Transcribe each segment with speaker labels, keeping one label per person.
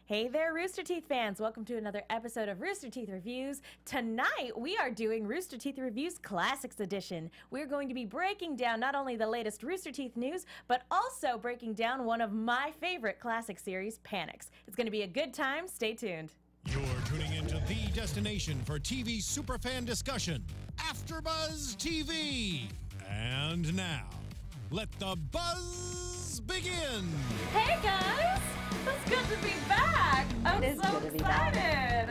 Speaker 1: Hey there, Rooster Teeth fans. Welcome to another episode of Rooster Teeth Reviews. Tonight, we are doing Rooster Teeth Reviews Classics Edition. We're going to be breaking down not only the latest Rooster Teeth news, but also breaking down one of my favorite classic series, PANICS. It's going to be a good time. Stay tuned.
Speaker 2: You're tuning into the destination for TV superfan discussion, AfterBuzz TV. And now, let the buzz begin.
Speaker 1: Hey guys, it's good to be back. I'm so excited.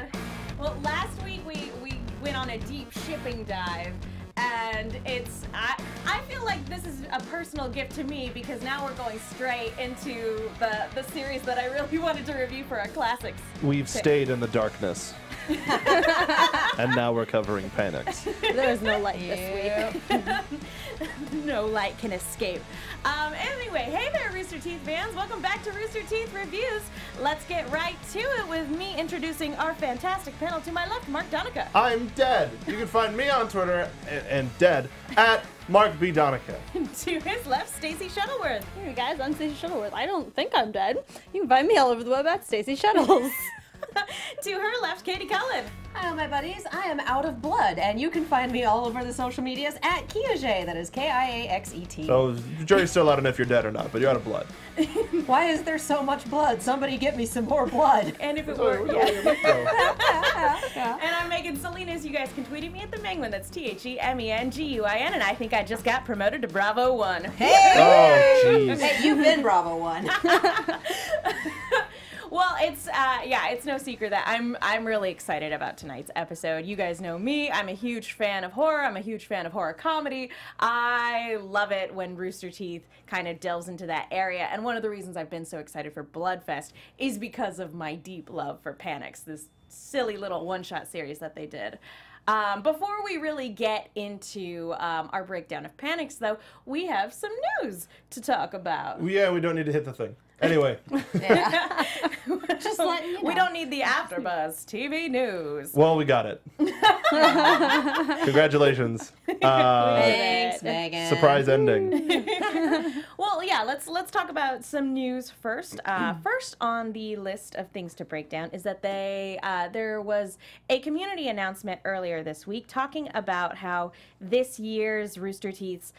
Speaker 1: Well, last week we went on a deep shipping dive, and I feel like this is a personal gift to me because now we're going straight into the series that I really wanted to review for our classics.
Speaker 3: We've stayed in the darkness. And now we're covering PANICS.
Speaker 4: There is no light this week.
Speaker 1: No light can escape. Anyway, hey there, Rooster Teeth fans. Welcome back to Rooster Teeth Reviews. Let's get right to it with me introducing our fantastic panel. To my left, Mark Donica.
Speaker 3: I'm dead. You can find me on Twitter and dead at Mark B. Donica.
Speaker 1: To his left, Stacey Shuttleworth.
Speaker 4: Hey guys, I'm Stacey Shuttleworth. I don't think I'm dead. You can find me all over the web at Stacey Shuttles.
Speaker 1: To her left, Katie Cullen.
Speaker 5: Hi, my buddies. I am out of blood, and you can find me all over the social medias at Kiaxet. That is Kiaxet.
Speaker 3: So the jury's still out on if you're dead or not, but you're out of blood.
Speaker 5: Why is there so much blood? Somebody get me some more blood.
Speaker 1: And if it were,
Speaker 5: Yeah.
Speaker 1: And I'm Megan Salinas. You guys can tweet at me at the Menguin. That's TheMenguin, and I think I just got promoted to Bravo 1.
Speaker 5: Hey!
Speaker 3: Oh, jeez.
Speaker 5: Hey, you've been Bravo 1.
Speaker 1: Well, it's no secret that I'm really excited about tonight's episode. You guys know me. I'm a huge fan of horror. I'm a huge fan of horror comedy. I love it when Rooster Teeth kind of delves into that area. And one of the reasons I've been so excited for Bloodfest is because of my deep love for PANICS, this silly little one-shot series that they did. Before we really get into our breakdown of PANICS, though, we have some news to talk about.
Speaker 3: Yeah, we don't need to hit the thing. Anyway.
Speaker 5: Yeah. Just letting you know.
Speaker 1: We don't need the AfterBuzz TV news.
Speaker 3: Well, we got it. Congratulations.
Speaker 5: Thanks, Megan.
Speaker 3: Surprise ending.
Speaker 1: Well, yeah, let's talk about some news first. First on the list of things to break down is that there was a community announcement earlier this week talking about how this year's Rooster Teeth's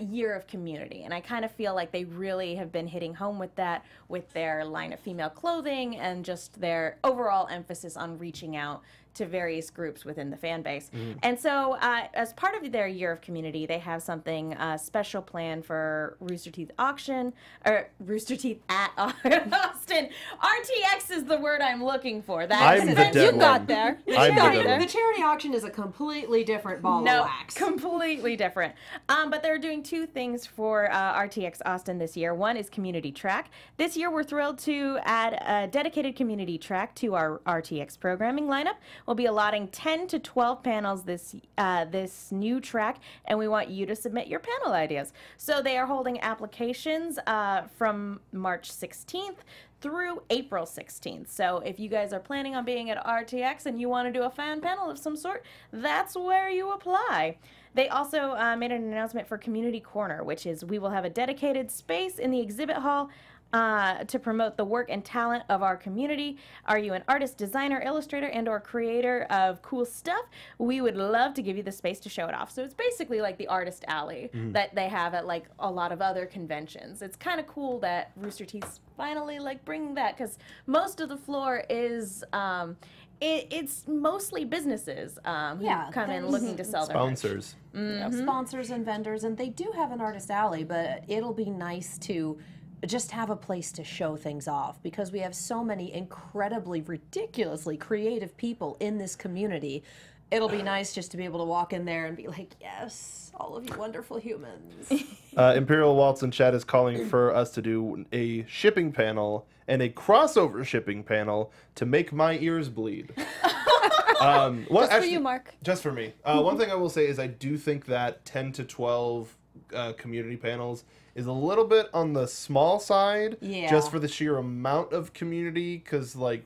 Speaker 1: year of community, and I kind of feel like they really have been hitting home with that with their line of female clothing and just their overall emphasis on reaching out to various groups within the fan base. And so as part of their year of community, they have something special planned for Rooster Teeth Auction, or Rooster Teeth at Austin. RTX is the word I'm looking for.
Speaker 3: I'm the dead
Speaker 4: You
Speaker 3: one.
Speaker 4: got there.
Speaker 5: The charity auction is a completely different ball of wax.
Speaker 1: Completely different. But they're doing two things for RTX Austin this year. One is community track. This year we're thrilled to add a dedicated community track to our RTX programming lineup. We'll be allotting 10 to 12 panels this new track, and we want you to submit your panel ideas. So they are holding applications from March 16th through April 16th. So if you guys are planning on being at RTX and you want to do a fan panel of some sort, that's where you apply. They also made an announcement for Community Corner, which is we will have a dedicated space in the exhibit hall to promote the work and talent of our community. Are you an artist, designer, illustrator, and or creator of cool stuff? We would love to give you the space to show it off. So it's basically like the artist alley that they have at like a lot of other conventions. It's kind of cool that Rooster Teeth's finally like bringing that, because most of the floor is it's mostly businesses who come in looking to sell their
Speaker 3: Sponsors.
Speaker 5: Sponsors and vendors, and they do have an artist alley, but it'll be nice to just have a place to show things off, because we have so many incredibly, ridiculously creative people in this community. It'll be nice just to be able to walk in there and be like, yes, all of you wonderful humans.
Speaker 3: Imperial Waltz in chat is calling for us to do a shipping panel and a crossover shipping panel to make my ears bleed.
Speaker 4: Just for you, Mark.
Speaker 3: Just for me. One thing I will say is I do think that 10 to 12 community panels is a little bit on the small side, just for the sheer amount of community, because like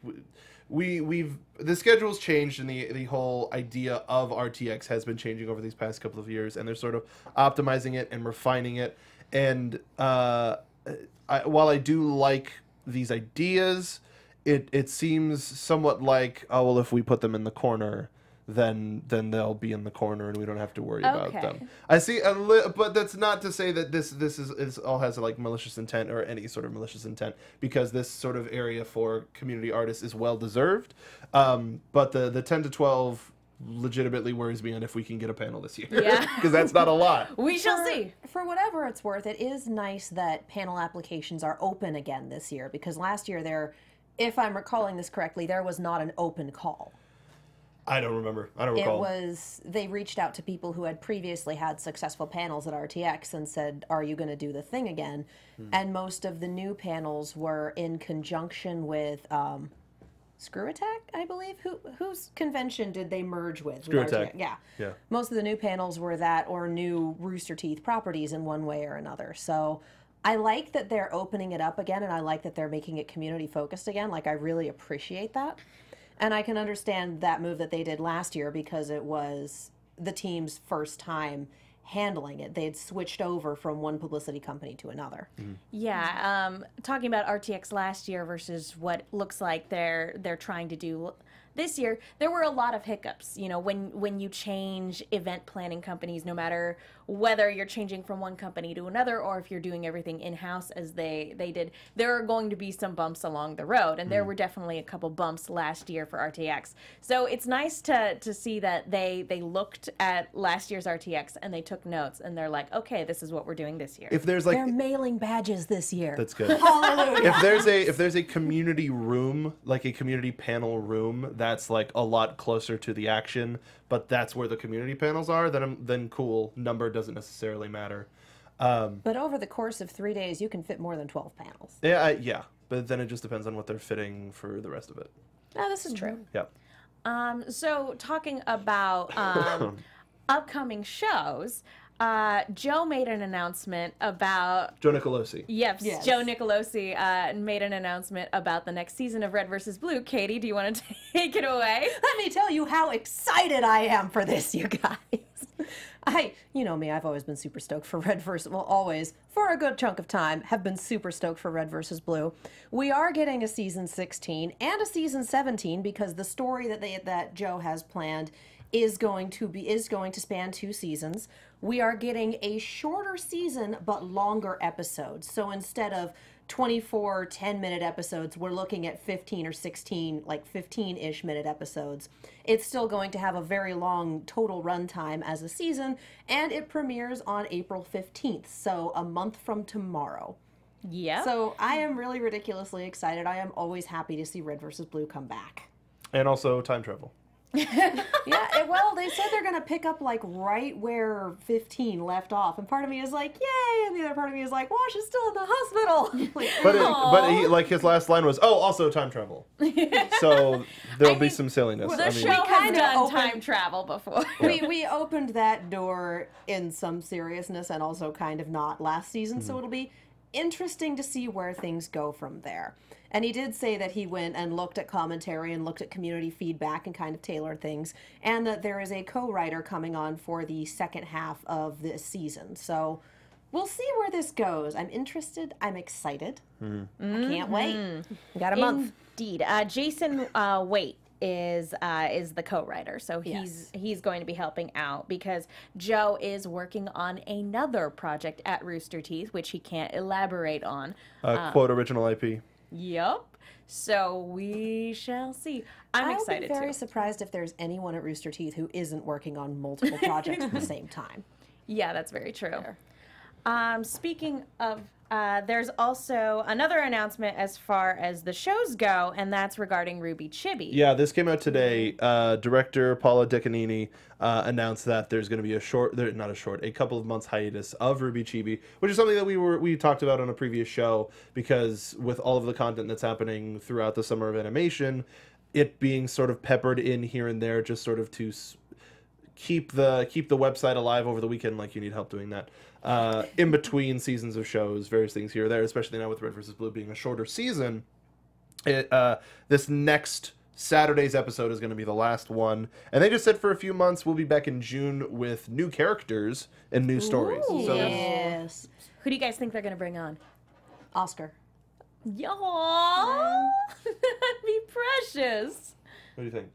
Speaker 3: the schedule's changed, and the whole idea of RTX has been changing over these past couple of years, and they're sort of optimizing it and refining it. And while I do like these ideas, it seems somewhat like, oh well, if we put them in the corner, then they'll be in the corner and we don't have to worry about them. I see but that's not to say that this is all has like malicious intent or any sort of malicious intent, because this sort of area for community artists is well deserved. But the 10 to 12 legitimately worries me on if we can get a panel this year.
Speaker 1: Yeah.
Speaker 3: Because that's not a lot.
Speaker 1: We shall see.
Speaker 5: For whatever it's worth, it is nice that panel applications are open again this year, because last year if I'm recalling this correctly, there was not an open call.
Speaker 3: I don't remember. I don't recall.
Speaker 5: They reached out to people who had previously had successful panels at RTX and said, are you going to do the thing again? And most of the new panels were in conjunction with Screw Attack, I believe. Whose convention did they merge with?
Speaker 3: Screw Attack.
Speaker 5: Yeah.
Speaker 3: Yeah.
Speaker 5: Most of the new panels were that or new Rooster Teeth properties in one way or another. So I like that they're opening it up again, and I like that they're making it community focused again. Like, I really appreciate that. And I can understand that move that they did last year because it was the team's first time handling it. They had switched over from one publicity company to another.
Speaker 1: Yeah, talking about RTX last year versus what looks like they're trying to do this year, there were a lot of hiccups. You know, when you change event planning companies, no matter whether you're changing from one company to another or if you're doing everything in-house as they did, there are going to be some bumps along the road, and there were definitely a couple bumps last year for RTX. So it's nice to see that they looked at last year's RTX and they took notes and they're like, okay, this is what we're doing this year.
Speaker 3: If there's like
Speaker 5: They're mailing badges this year.
Speaker 3: That's good.
Speaker 5: Hallelujah.
Speaker 3: If there's a community room, like a community panel room, that's like a lot closer to the action, but that's where the community panels are, then cool. Number doesn't necessarily matter.
Speaker 5: But over the course of 3 days, you can fit more than 12 panels.
Speaker 3: Yeah. But then it just depends on what they're fitting for the rest of it.
Speaker 5: No, this is true.
Speaker 3: Yeah.
Speaker 1: So talking about upcoming shows, Joe made an announcement about...
Speaker 3: Joe Nicolosi.
Speaker 1: Yes.
Speaker 5: Joe
Speaker 1: Nicolosi made an announcement about the next season of Red vs. Blue. Katie, do you want to take it away?
Speaker 5: Let me tell you how excited I am for this, you guys. You know me, I've always been super stoked for Red versus, well, always, for a good chunk of time, have been super stoked for Red versus Blue. We are getting a season 16 and a season 17 because the story that Joe has planned is going to span 2 seasons. We are getting a shorter season but longer episodes. So instead of 24 10-minute episodes, we're looking at 15 or 16, like 15-ish minute episodes. It's still going to have a very long total runtime as a season, and it premieres on April 15th, so a month from tomorrow.
Speaker 1: Yeah.
Speaker 5: So I am really ridiculously excited. I am always happy to see Red vs. Blue come back.
Speaker 3: And also time travel.
Speaker 5: Yeah, well, they said they're going to pick up, like, right where 15 left off. And part of me is like, yay! And the other part of me is like, Wash is still in the hospital. Like,
Speaker 3: But he, like, his last line was, oh, also time travel. So there'll be some silliness.
Speaker 1: Well, the show
Speaker 5: We
Speaker 1: has
Speaker 5: kinda
Speaker 1: done
Speaker 5: opened-
Speaker 1: time travel before.
Speaker 5: we opened that door in some seriousness and also kind of not last season, so it'll be interesting to see where things go from there. And he did say that he went and looked at commentary and looked at community feedback and kind of tailored things, and that there is a co-writer coming on for the second half of this season. So we'll see where this goes. I'm interested. I'm excited. I can't wait. We got a month.
Speaker 1: Indeed. Jason Waite is the co-writer, so he's going to be helping out because Joe is working on another project at Rooster Teeth, which he can't elaborate on.
Speaker 3: Quote original IP.
Speaker 1: Yep. So we shall see. I'm excited
Speaker 5: I'll be very
Speaker 1: too.
Speaker 5: surprised if there's anyone at Rooster Teeth who isn't working on multiple projects at the same time.
Speaker 1: Yeah, that's very true. Speaking of, there's also another announcement as far as the shows go, and that's regarding Ruby Chibi.
Speaker 3: Yeah, this came out today. Director Paula Decanini announced that there's going to be a couple of months hiatus of Ruby Chibi, which is something that we talked about on a previous show, because with all of the content that's happening throughout the summer of animation, it being sort of peppered in here and there, just sort of to keep the website alive over the weekend, like you need help doing that. In between seasons of shows, various things here or there, especially now with Red vs. Blue being a shorter season. This next Saturday's episode is going to be the last one. And they just said for a few months we'll be back in June with new characters and new stories.
Speaker 1: Ooh.
Speaker 3: So
Speaker 5: Yes.
Speaker 1: Who do you guys think they're going to bring on?
Speaker 5: Oscar.
Speaker 1: Yo.
Speaker 4: delicious.
Speaker 3: What do you think?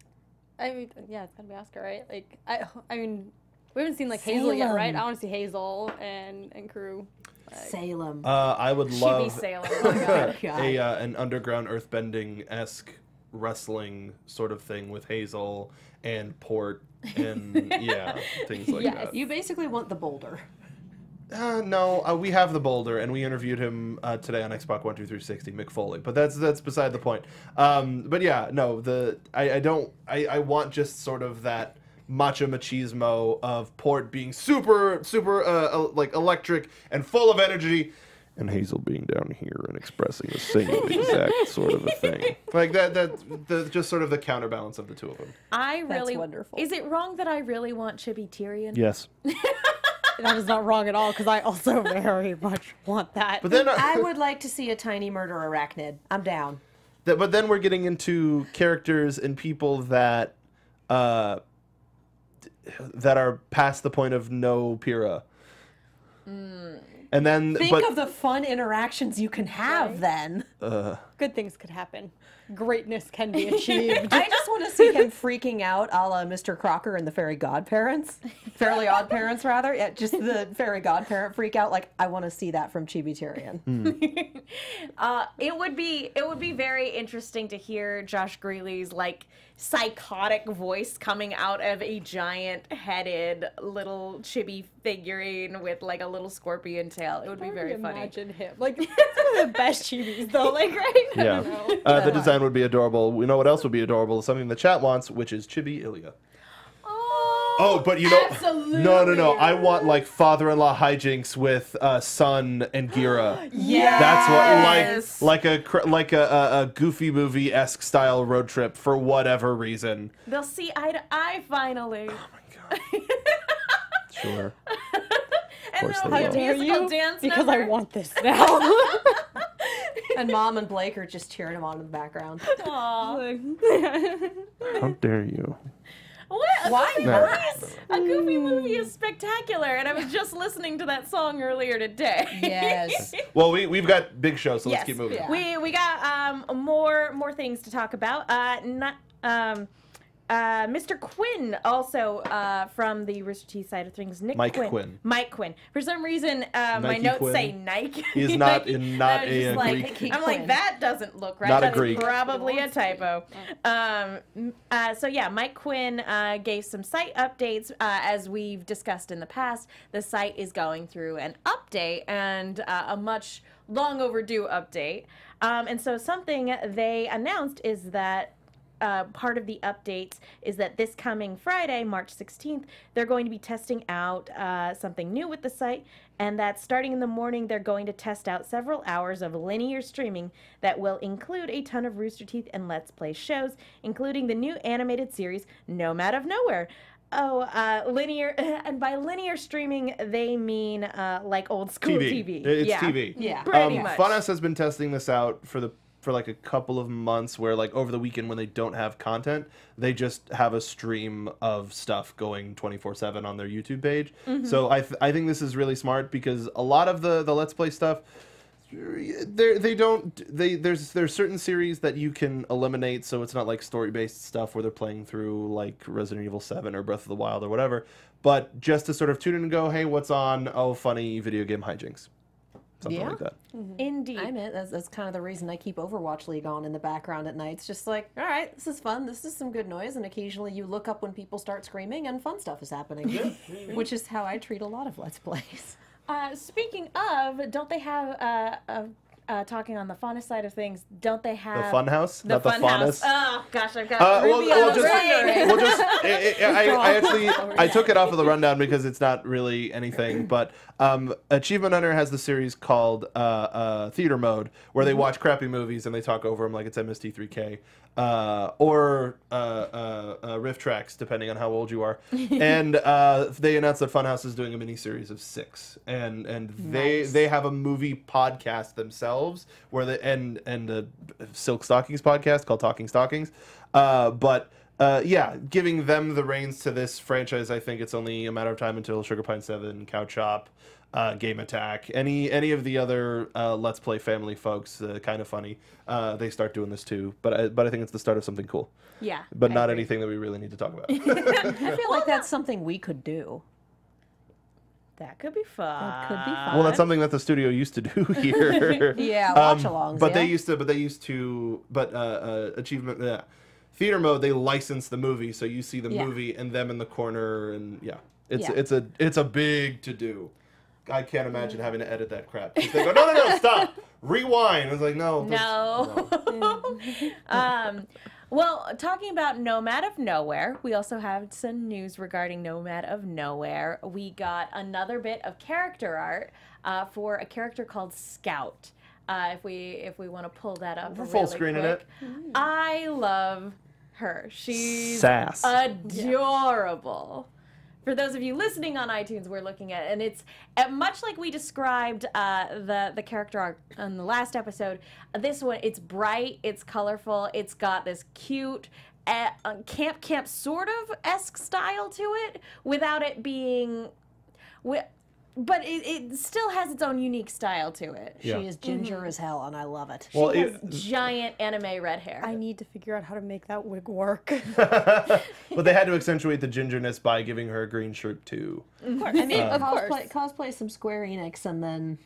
Speaker 4: I mean, yeah, it's gotta be Oscar, right? Like, I mean, we haven't seen like Hazel yet, right? I want to see Hazel and crew.
Speaker 5: Salem.
Speaker 3: I would
Speaker 1: Chibi
Speaker 3: love
Speaker 1: Salem. Oh my God.
Speaker 3: an underground earthbending-esque wrestling sort of thing with Hazel and Port and yeah, things like that.
Speaker 5: You basically want the boulder.
Speaker 3: No, we have the boulder, and we interviewed him today on Xbox 12360, Mick Foley. But that's beside the point. But yeah, no, I want just sort of that macho machismo of Port being super like electric and full of energy, and Hazel being down here and expressing the same exact sort of a thing. Like that just sort of the counterbalance of the two of them.
Speaker 4: That's wonderful.
Speaker 1: Is it wrong that I really want Chibi Tyrion?
Speaker 3: Yes.
Speaker 4: That is not wrong at all, because I also very much want that.
Speaker 3: But then
Speaker 5: I would like to see a tiny murder arachnid. I'm down.
Speaker 3: But then we're getting into characters and people that are past the point of no Pyrrha. And then
Speaker 5: Think of the fun interactions you can have then.
Speaker 4: Good things could happen. Greatness can be achieved.
Speaker 5: I just want to see him freaking out a la Mr. Crocker and the Fairy Godparents. Fairly Odd Parents, rather. Yeah, just the Fairy Godparent freak out. Like, I want to see that from Chibi Tyrion.
Speaker 1: It would be very interesting to hear Josh Greeley's like psychotic voice coming out of a giant-headed little chibi figurine with like a little scorpion tail. It would be very funny.
Speaker 4: Imagine him. Like, that's one of the best chibis, though. Like, right?
Speaker 3: Yeah. The design would be adorable. We know what else would be adorable. Something the chat wants, which is Chibi Ilya. Oh, but you know,
Speaker 1: absolutely.
Speaker 3: No. I want like father-in-law hijinks with son and Gira.
Speaker 1: Yeah,
Speaker 3: that's what like a Goofy movie-esque style road trip for whatever reason.
Speaker 1: They'll see eye to eye finally.
Speaker 3: Oh my god. Sure.
Speaker 1: And
Speaker 3: course
Speaker 1: they'll
Speaker 3: they
Speaker 1: have a
Speaker 3: will.
Speaker 1: musical dance
Speaker 4: Because
Speaker 1: number.
Speaker 4: I want this now.
Speaker 5: And Mom and Blake are just cheering him on in the background.
Speaker 1: Aw.
Speaker 3: How dare you?
Speaker 1: What?
Speaker 5: Why?
Speaker 1: A Goofy movie is spectacular, and I was just listening to that song earlier today.
Speaker 5: Yes.
Speaker 3: Well, we've got big shows, so let's
Speaker 1: Yes.
Speaker 3: keep moving.
Speaker 5: Yeah.
Speaker 1: We got more things to talk about. Mr. Quinn, also from the Rooster Teeth side of things.
Speaker 3: Mike Quinn.
Speaker 1: Mike Quinn. For some reason, my
Speaker 3: Nike
Speaker 1: notes
Speaker 3: Quinn.
Speaker 1: say Nike.
Speaker 3: He's not
Speaker 1: Nike.
Speaker 3: not
Speaker 1: And I was
Speaker 3: a
Speaker 1: just like,
Speaker 3: Greek.
Speaker 1: I'm like, that doesn't look right.
Speaker 3: Not a
Speaker 1: That is
Speaker 3: Greek.
Speaker 1: probably a typo. So yeah, Mike Quinn gave some site updates. As we've discussed in the past, the site is going through an update, and a much long overdue update. And so something they announced is that part of the updates is that this coming Friday, March 16th, they're going to be testing out something new with the site, and that starting in the morning, they're going to test out several hours of linear streaming that will include a ton of Rooster Teeth and Let's Play shows, including the new animated series Nomad of Nowhere. Linear, and by linear streaming, they mean like old school TV.
Speaker 3: It's
Speaker 1: yeah.
Speaker 3: TV.
Speaker 5: Yeah.
Speaker 1: Pretty much.
Speaker 3: Funhouse has been testing this out for like a couple of months, where like over the weekend when they don't have content, they just have a stream of stuff going 24/7 on their YouTube page.
Speaker 1: Mm-hmm.
Speaker 3: So I think this is really smart, because a lot of the Let's Play stuff, there's certain series that you can eliminate, so it's not like story-based stuff where they're playing through like Resident Evil 7 or Breath of the Wild or whatever, but just to sort of tune in and go, hey, what's on? Oh, funny video game hijinks. Something like that.
Speaker 1: Indeed.
Speaker 5: I mean, that's kind of the reason I keep Overwatch League on in the background at night. It's just like, all right, this is fun. This is some good noise. And occasionally you look up when people start screaming and fun stuff is happening. Which is how I treat a lot of Let's Plays.
Speaker 1: Speaking of, don't they have talking on the fauna side of things? Don't they have
Speaker 3: The Funhouse,
Speaker 1: The
Speaker 3: not the
Speaker 1: Funhouse.
Speaker 3: Faunus.
Speaker 1: Oh gosh, I've got Ruby on
Speaker 3: we'll
Speaker 1: the brain.
Speaker 3: I took it off of the rundown because it's not really anything. But Achievement Hunter has the series called Theater Mode, where they watch crappy movies and they talk over them like it's MST3K. Or riff tracks, depending on how old you are. And they announced that Funhouse is doing a mini-series of 6, and they have a movie podcast themselves, where and a Silk Stockings podcast called Talking Stockings. But yeah, giving them the reins to this franchise. I think it's only a matter of time until Sugar Pine 7, Cow Chop, Game Attack, any of the other Let's Play family folks, kind of funny, they start doing this too. But I think it's the start of something cool.
Speaker 1: Yeah.
Speaker 3: But not anything that we really need to talk about.
Speaker 5: I feel like that's something we could do.
Speaker 1: That could be fun.
Speaker 5: That could be fun.
Speaker 3: Well, that's something that the studio used to do here.
Speaker 5: Yeah, watch-alongs.
Speaker 3: But
Speaker 5: yeah.
Speaker 3: they used to. Achievement. Yeah. Theater mode. They license the movie, so you see the movie and them in the corner, and yeah, it's a big to do. I can't imagine having to edit that crap. They go, no, stop, rewind. I was like, no.
Speaker 1: Well, talking about Nomad of Nowhere, we also have some news regarding Nomad of Nowhere. We got another bit of character art for a character called Scout. If we want to pull that up,
Speaker 3: we're full screening it.
Speaker 1: I love her. She's
Speaker 3: sass,
Speaker 1: adorable. For those of you listening on iTunes, we're looking at it, and it's much like we described the character art on the last episode. This one, it's bright, it's colorful, it's got this cute camp sort of esque style to it, without it being, but it still has its own unique style to it.
Speaker 5: She is ginger as hell, and I love it.
Speaker 3: Well,
Speaker 1: she has giant anime red hair.
Speaker 4: I need to figure out how to make that wig work.
Speaker 3: But they had to accentuate the gingerness by giving her a green shirt too.
Speaker 4: Of course. I mean, of course.
Speaker 5: Cosplay some Square Enix, and then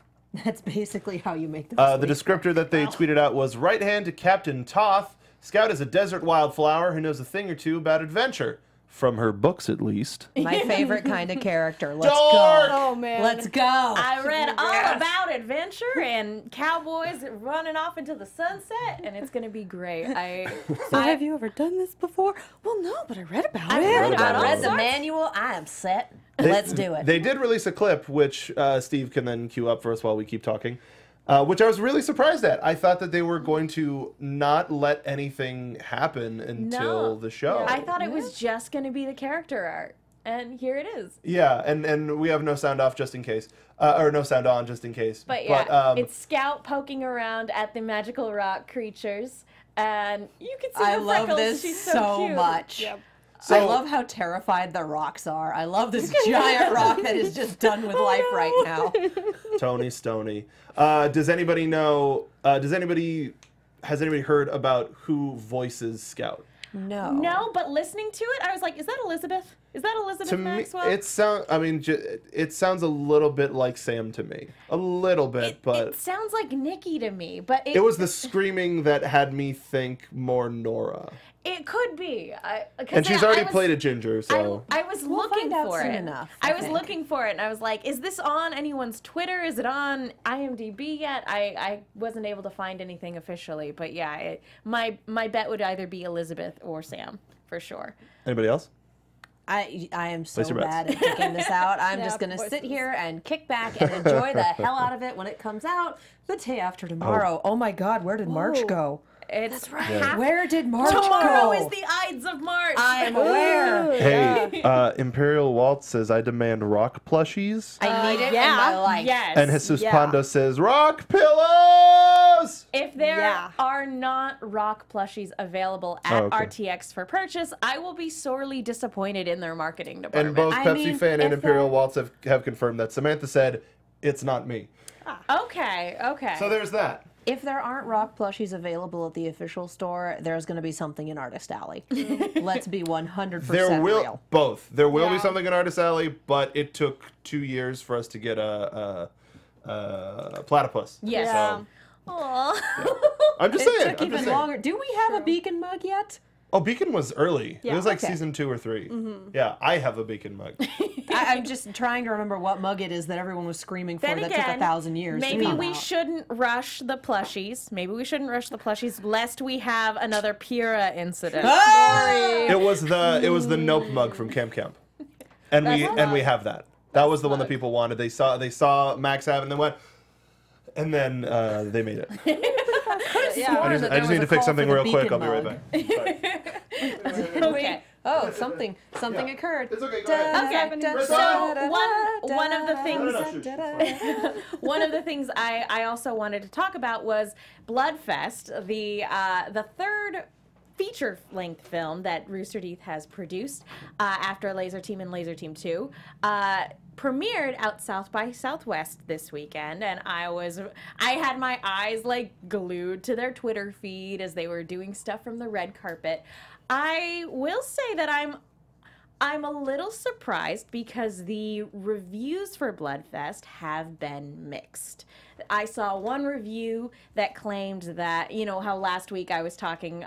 Speaker 5: that's basically how you make the
Speaker 3: The descriptor that they tweeted out was right hand to Captain Toth. Scout is a desert wildflower who knows a thing or two about adventure. From her books, at least.
Speaker 5: My favorite kind of character. Let's
Speaker 3: Dork!
Speaker 5: go.
Speaker 4: Oh, man.
Speaker 5: Let's go.
Speaker 1: I read all about adventure and cowboys running off into the sunset, and it's going to be great.
Speaker 4: So have you ever done this before? Well, no, but I read about it.
Speaker 5: I read the manual. I am set. Let's do it.
Speaker 3: They did release a clip, which Steve can then cue up for us while we keep talking, which I was really surprised at. I thought that they were going to not let anything happen until the show.
Speaker 1: I thought it was just going to be the character art, and here it is.
Speaker 3: Yeah, and we have no sound off just in case. Or no sound on just in case.
Speaker 1: But yeah, it's Scout poking around at the magical rock creatures, and you can see
Speaker 5: I
Speaker 1: her
Speaker 5: love
Speaker 1: freckles.
Speaker 5: this
Speaker 1: She's
Speaker 5: so
Speaker 1: cute.
Speaker 5: much.
Speaker 1: Yep.
Speaker 5: I love how terrified the rocks are. I love this giant rock that is just done with life right now.
Speaker 3: Tony Stoney. Does anybody know? Has anybody heard about who voices Scout?
Speaker 5: No.
Speaker 1: No, but listening to it, I was like, is that Elizabeth? Is that Elizabeth
Speaker 3: To
Speaker 1: Maxwell?
Speaker 3: me, it sounds a little bit like Sam to me. A little bit, but
Speaker 1: it sounds like Nikki to me. But
Speaker 3: it was the screaming that had me think more Nora.
Speaker 1: It could be.
Speaker 3: And she's already played a ginger, so
Speaker 1: I was
Speaker 5: We'll
Speaker 1: looking
Speaker 5: find out
Speaker 1: for
Speaker 5: soon
Speaker 1: it.
Speaker 5: enough,
Speaker 1: I
Speaker 5: I
Speaker 1: was
Speaker 5: think.
Speaker 1: looking for it, and I was like, is this on anyone's Twitter? Is it on IMDb yet? I wasn't able to find anything officially, but yeah, my bet would either be Elizabeth or Sam, for sure.
Speaker 3: Anybody else?
Speaker 5: I am so
Speaker 3: Place your bets.
Speaker 5: bad at picking this out. I'm
Speaker 4: Yeah,
Speaker 5: just going to
Speaker 4: voices.
Speaker 5: sit here and kick back and enjoy the hell out of it when it comes out the day after tomorrow. Oh my God, where did March
Speaker 4: Whoa.
Speaker 5: go?
Speaker 1: It's
Speaker 5: Where did March
Speaker 1: tomorrow
Speaker 5: go?
Speaker 1: is the Ides of March.
Speaker 5: I am aware.
Speaker 3: Hey, Imperial Waltz says, I demand rock plushies.
Speaker 5: I need it in
Speaker 4: yeah.
Speaker 5: my life.
Speaker 1: Yes.
Speaker 3: And Jesus
Speaker 4: Yeah.
Speaker 3: Pando says, rock pillows!
Speaker 1: If there
Speaker 4: Yeah.
Speaker 1: are not rock plushies available at
Speaker 3: Oh, okay.
Speaker 1: RTX for purchase, I will be sorely disappointed in their marketing department.
Speaker 3: And both
Speaker 5: I
Speaker 3: Pepsi
Speaker 5: mean,
Speaker 3: Fan and
Speaker 5: if
Speaker 3: Imperial
Speaker 5: that-
Speaker 3: Waltz have confirmed that. Samantha said, it's not me.
Speaker 1: Okay.
Speaker 3: So there's that.
Speaker 5: If there aren't rock plushies available at the official store, there's going to be something in Artist Alley. Let's be 100%
Speaker 3: There will
Speaker 5: real.
Speaker 3: both. There will be
Speaker 4: Yeah.
Speaker 3: something in Artist Alley, but it took 2 years for us to get a platypus.
Speaker 1: Yes.
Speaker 4: Yeah.
Speaker 3: So,
Speaker 1: Aw.
Speaker 3: I'm just
Speaker 5: It
Speaker 3: saying.
Speaker 5: took
Speaker 3: I'm
Speaker 5: even
Speaker 3: just saying.
Speaker 5: longer. Do we have a beacon mug yet?
Speaker 3: Oh, Beacon was early. It
Speaker 4: Yeah,
Speaker 3: was like
Speaker 5: okay.
Speaker 3: season 2 or 3. Yeah, I have a Beacon mug.
Speaker 5: I'm just trying to remember what mug it is that everyone was screaming for
Speaker 1: Then
Speaker 5: that
Speaker 1: again,
Speaker 5: took 1,000 years to
Speaker 1: maybe
Speaker 5: come
Speaker 1: we
Speaker 5: out.
Speaker 1: shouldn't rush the plushies. Maybe we shouldn't rush the plushies lest we have another Pura incident.
Speaker 3: It was the Nope mug from Camp Camp, and we have that. That was the one that people wanted. They saw Max have it and then went, and then they made it.
Speaker 4: Yeah.
Speaker 3: I just need to fix something real quick. I'll be right back. Sorry.
Speaker 1: Okay.
Speaker 5: Oh, something occurred.
Speaker 3: It's okay. Go ahead.
Speaker 1: Okay. So one of the things
Speaker 3: No, shoot, shoot.
Speaker 1: one of the things I also wanted to talk about was Bloodfest, the third feature-length film that Rooster Teeth has produced after Laser Team and Laser Team 2. Premiered out South by Southwest this weekend, and I had my eyes like glued to their Twitter feed as they were doing stuff from the red carpet. I will say that I'm a little surprised because the reviews for Bloodfest have been mixed. I saw one review that claimed that, you know, how last week I was talking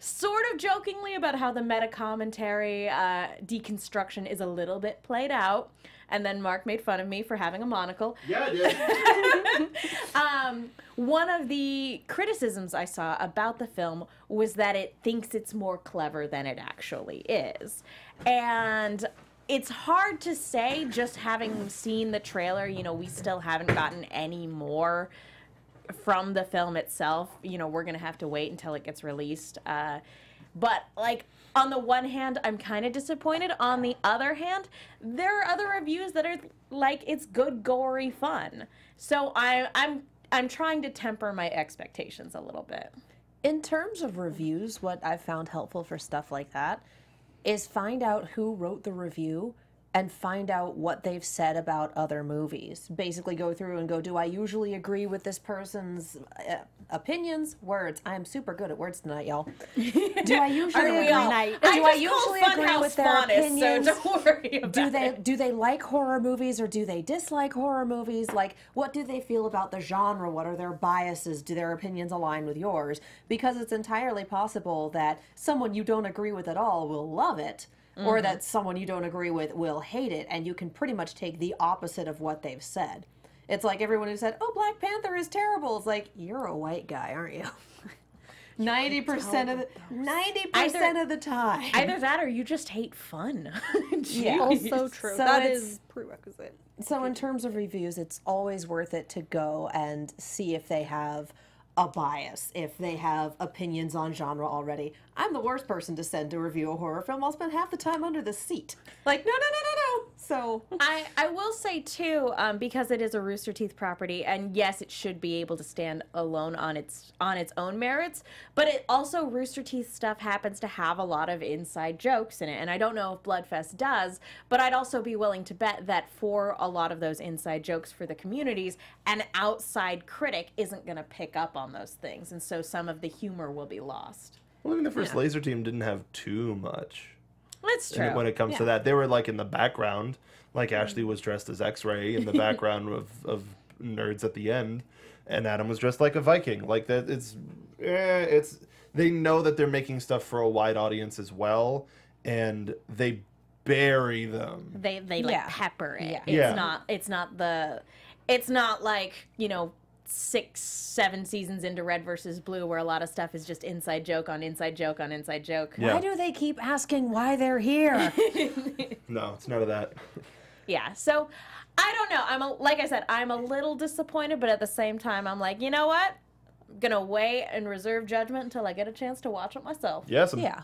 Speaker 1: sort of jokingly about how the meta commentary deconstruction is a little bit played out. And then Mark made fun of me for having a monocle.
Speaker 3: Yeah, I did.
Speaker 1: One of the criticisms I saw about the film was that it thinks it's more clever than it actually is. And it's hard to say, just having seen the trailer. You know, we still haven't gotten any more from the film itself. You know, we're going to have to wait until it gets released. But, like, on the one hand, I'm kind of disappointed. On the other hand, there are other reviews that are like, it's good, gory fun. So I'm trying to temper my expectations a little bit.
Speaker 5: In terms of reviews, what I've found helpful for stuff like that is find out who wrote the review and find out what they've said about other movies. Basically go through and go, do I usually agree with this person's opinions? Words. I am super good at words tonight, y'all. Do I usually agree with their opinions?
Speaker 1: So don't worry about it.
Speaker 5: Do they like horror movies or do they dislike horror movies? Like, what do they feel about the genre? What are their biases? Do their opinions align with yours? Because it's entirely possible that someone you don't agree with at all will love it. Or that someone you don't agree with will hate it, and you can pretty much take the opposite of what they've said. It's like everyone who said, oh, Black Panther is terrible. It's like, you're a white guy, aren't you? 90% of the time.
Speaker 1: Either that or you just hate fun.
Speaker 5: Yeah.
Speaker 4: Also true.
Speaker 5: So
Speaker 4: That is prerequisite.
Speaker 5: So in terms of reviews, it's always worth it to go and see if they have a bias, if they have opinions on genre already. I'm the worst person to send to review a horror film. I'll spend half the time under the seat. Like, no. So
Speaker 1: I will say, too, because it is a Rooster Teeth property, and yes, it should be able to stand alone on its own merits, but it also, Rooster Teeth stuff happens to have a lot of inside jokes in it, and I don't know if Bloodfest does, but I'd also be willing to bet that for a lot of those inside jokes for the communities, an outside critic isn't going to pick up on those things, and so some of the humor will be lost.
Speaker 3: Well, I mean, the first Laser Team didn't have too much.
Speaker 1: That's true.
Speaker 3: When it comes to that, they were like in the background, like Ashley was dressed as X-Ray in the background of nerds at the end, and Adam was dressed like a Viking. Like that, it's they know that they're making stuff for a wide audience as well, and they bury them.
Speaker 1: They like pepper it.
Speaker 5: Yeah.
Speaker 1: It's not like, you know, 6-7 seasons into Red versus Blue where a lot of stuff is just inside joke on inside joke on inside joke.
Speaker 3: Yeah.
Speaker 5: Why do they keep asking why they're here?
Speaker 3: No, it's none of that.
Speaker 1: Yeah, so I don't know. Like I said, I'm a little disappointed, but at the same time, I'm like, you know what? I'm gonna wait and reserve judgment until I get a chance to watch it myself.
Speaker 3: Yes.
Speaker 5: Yeah.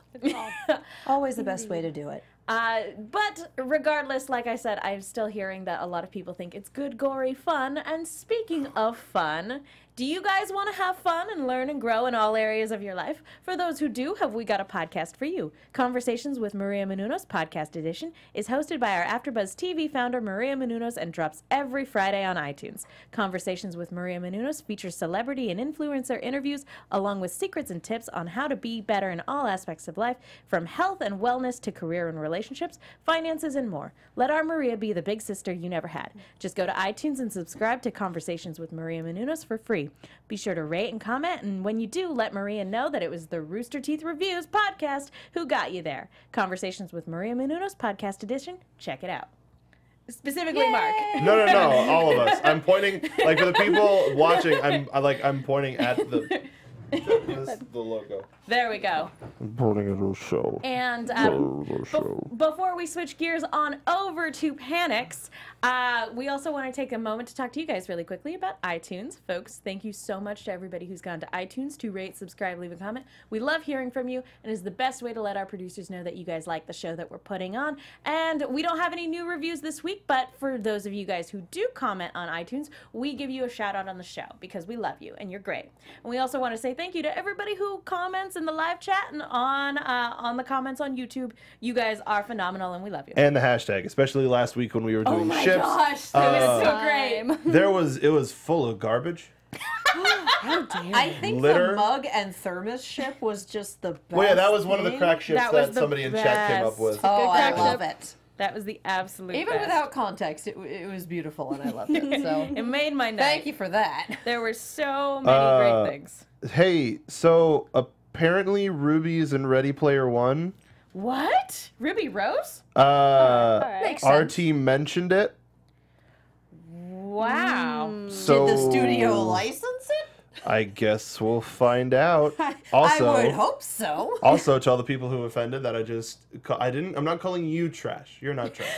Speaker 5: Always the best way to do it.
Speaker 1: But regardless, like I said, I'm still hearing that a lot of people think it's good, gory fun. And speaking of fun, do you guys want to have fun and learn and grow in all areas of your life? For those who do, have we got a podcast for you. Conversations with Maria Menounos Podcast Edition is hosted by our AfterBuzz TV founder, Maria Menounos, and drops every Friday on iTunes. Conversations with Maria Menounos features celebrity and influencer interviews, along with secrets and tips on how to be better in all aspects of life, from health and wellness to career and relationships, finances, and more. Let our Maria be the big sister you never had. Just go to iTunes and subscribe to Conversations with Maria Menounos for free. Be sure to rate and comment, and when you do, let Maria know that it was the Rooster Teeth Reviews podcast who got you there. Conversations with Maria Menounos Podcast Edition. Check it out. Specifically, Mark.
Speaker 3: No, all of us. I'm pointing, like, for the people watching, I'm pointing at the logo.
Speaker 1: There we go.
Speaker 3: I'm pointing at the show.
Speaker 1: And before we switch gears on over to PANICS, we also want to take a moment to talk to you guys really quickly about iTunes. Folks, thank you so much to everybody who's gone to iTunes to rate, subscribe, leave a comment. We love hearing from you, and it's the best way to let our producers know that you guys like the show that we're putting on. And we don't have any new reviews this week, but for those of you guys who do comment on iTunes, we give you a shout out on the show because we love you and you're great. And we also want to say thank you to everybody who comments comments in the live chat and on the comments on YouTube. You guys are phenomenal, and we love you.
Speaker 3: And the hashtag, especially last week when we were doing
Speaker 1: oh my
Speaker 3: ships.
Speaker 1: gosh, that was so great.
Speaker 3: It was full of garbage.
Speaker 5: How dare I think
Speaker 3: Litter.
Speaker 5: the mug and thermos ship was just the best.
Speaker 3: Well, yeah, that was one of the
Speaker 5: thing.
Speaker 3: crack ships that somebody in chat came up with.
Speaker 5: Oh, I
Speaker 1: crack
Speaker 5: love
Speaker 1: ship.
Speaker 5: it.
Speaker 1: That was the absolute
Speaker 5: Even
Speaker 1: best.
Speaker 5: without context, it was beautiful and I loved it. So
Speaker 1: It made my night.
Speaker 5: thank you for that.
Speaker 1: There were so many great things.
Speaker 3: Hey, so apparently Ruby is in Ready Player One.
Speaker 1: What? Ruby Rose?
Speaker 5: Makes sense.
Speaker 3: RT mentioned it.
Speaker 1: Wow.
Speaker 3: So
Speaker 5: Did the studio license it?
Speaker 3: I guess we'll find out.
Speaker 5: I would hope so.
Speaker 3: Also, to all the people who offended that I'm not calling you trash. You're not trash.